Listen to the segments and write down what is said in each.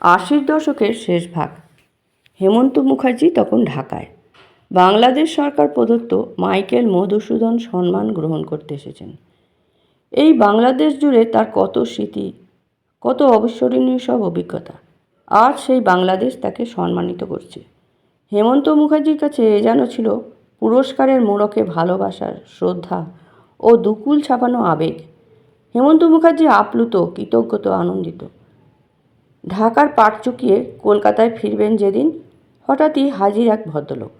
আশির দশকের শেষ ভাগ। হেমন্ত মুখার্জি তখন ঢাকায় বাংলাদেশ সরকার প্রদত্ত মাইকেল মধুসূদন সম্মান গ্রহণ করতে এসেছেন। এই বাংলাদেশ জুড়ে তার কত স্মৃতি, কত অবিস্মরণীয় সব অভিজ্ঞতা। আজ সেই বাংলাদেশ তাকে সম্মানিত করছে। হেমন্ত মুখার্জির কাছে এ যেন ছিল পুরস্কারের মোড়কে ভালোবাসার, শ্রদ্ধা ও দুকুল ছাপানো আবেগ। হেমন্ত মুখার্জি আপ্লুত, কৃতজ্ঞত, আনন্দিত। ঢাকার পাট চুকিয়ে কলকাতায় ফিরবেন যেদিন, হঠাৎই হাজির এক ভদ্রলোক,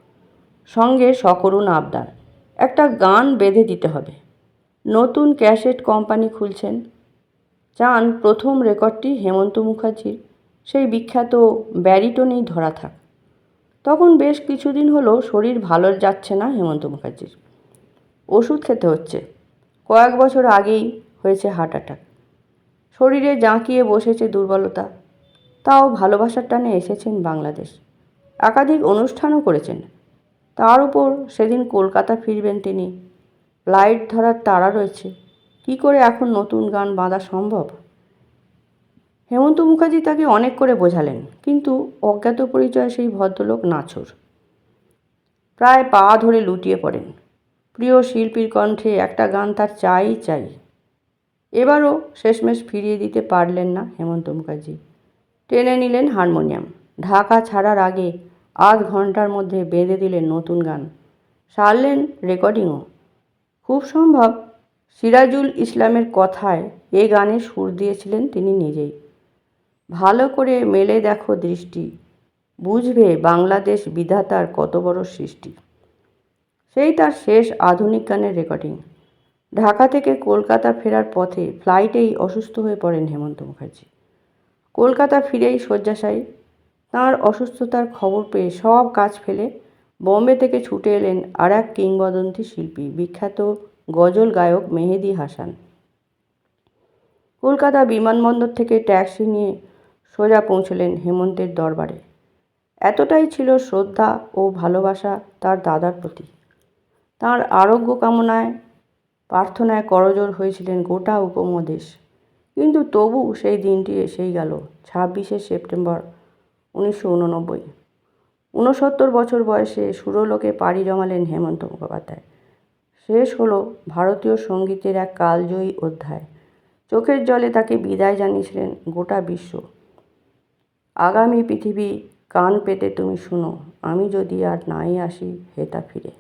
সঙ্গে সকরুণ আবদার, একটা গান বেঁধে দিতে হবে। নতুন ক্যাসেট কোম্পানি খুলছেন, চান প্রথম রেকর্ডটি হেমন্ত মুখার্জির সেই বিখ্যাত ব্যারিটোনেই ধরা থাক। তখন বেশ কিছুদিন হলো শরীর ভালো যাচ্ছে না হেমন্ত মুখার্জির, ওষুধ খেতে হচ্ছে। কয়েক বছর আগেই হয়েছে হার্ট অ্যাটাক। শরীরে জাঁকিয়ে বসেছে দুর্বলতা। তাও ভালোবাসার টানে এসেছেন বাংলাদেশ, একাধিক অনুষ্ঠানও করেছেন। তার উপর সেদিন কলকাতা ফিরবেন তিনি, ফ্লাইট ধরার তাড়া রয়েছে। কী করে এখন নতুন গান বাঁধা সম্ভব? হেমন্ত মুখার্জি তাকে অনেক করে বোঝালেন, কিন্তু অজ্ঞাত পরিচয় সেই ভদ্রলোক নাছোড়। প্রায় পা ধরে লুটিয়ে পড়েন। প্রিয় শিল্পীর কণ্ঠে একটা গান তার চাই চাই। এবারও শেষমেশ ফিরিয়ে দিতে পারলেন না হেমন্ত মুখার্জি। টেনে নিলেন হারমোনিয়াম। ঢাকা ছাড়ার আগে আধ ঘন্টার মধ্যে বেঁধে দিলেন নতুন গান, সারলেন রেকর্ডিংও। খুব সম্ভব সিরাজুল ইসলামের কথায় এ গানে সুর দিয়েছিলেন তিনি নিজেই। ভালো করে মেলে দেখো দৃষ্টি, বুঝবে বাংলাদেশ বিধাতার কত বড় সৃষ্টি। সেই তার শেষ আধুনিক গানের রেকর্ডিং। ঢাকা থেকে কলকাতা ফেরার পথে ফ্লাইটেই অসুস্থ হয়ে পড়েন হেমন্ত মুখার্জি। কলকাতা ফিরেই শয্যাশায়ী। তাঁর অসুস্থতার খবর পেয়ে সব কাজ ফেলে বোম্বে থেকে ছুটে এলেন আর এক কিংবদন্তি শিল্পী, বিখ্যাত গজল গায়ক মেহেদী হাসান। কলকাতা বিমানবন্দর থেকে ট্যাক্সি নিয়ে সোজা পৌঁছলেন হেমন্তের দরবারে। এতটাই ছিল শ্রদ্ধা ও ভালোবাসা তার দাদার প্রতি। তাঁর আরোগ্য কামনায়, প্রার্থনায় করজোড় হয়েছিলেন গোটা উপমহাদেশ। কিন্তু তবু সেই দিনটি এসেই গেল, 26শে সেপ্টেম্বর 1989। 69 বছর বয়সে সুরলোকে পাড়ি জমালেন হেমন্ত মুখোপাধ্যায়। শেষ হলো ভারতীয় সঙ্গীতের এক কালজয়ী অধ্যায়। চোখের জলে তাকে বিদায় জানিয়েছিলেন গোটা বিশ্ব। আগামী পৃথিবী কান পেতে তুমি শুনো, আমি যদি আর নাই আসি হেতা ফিরে।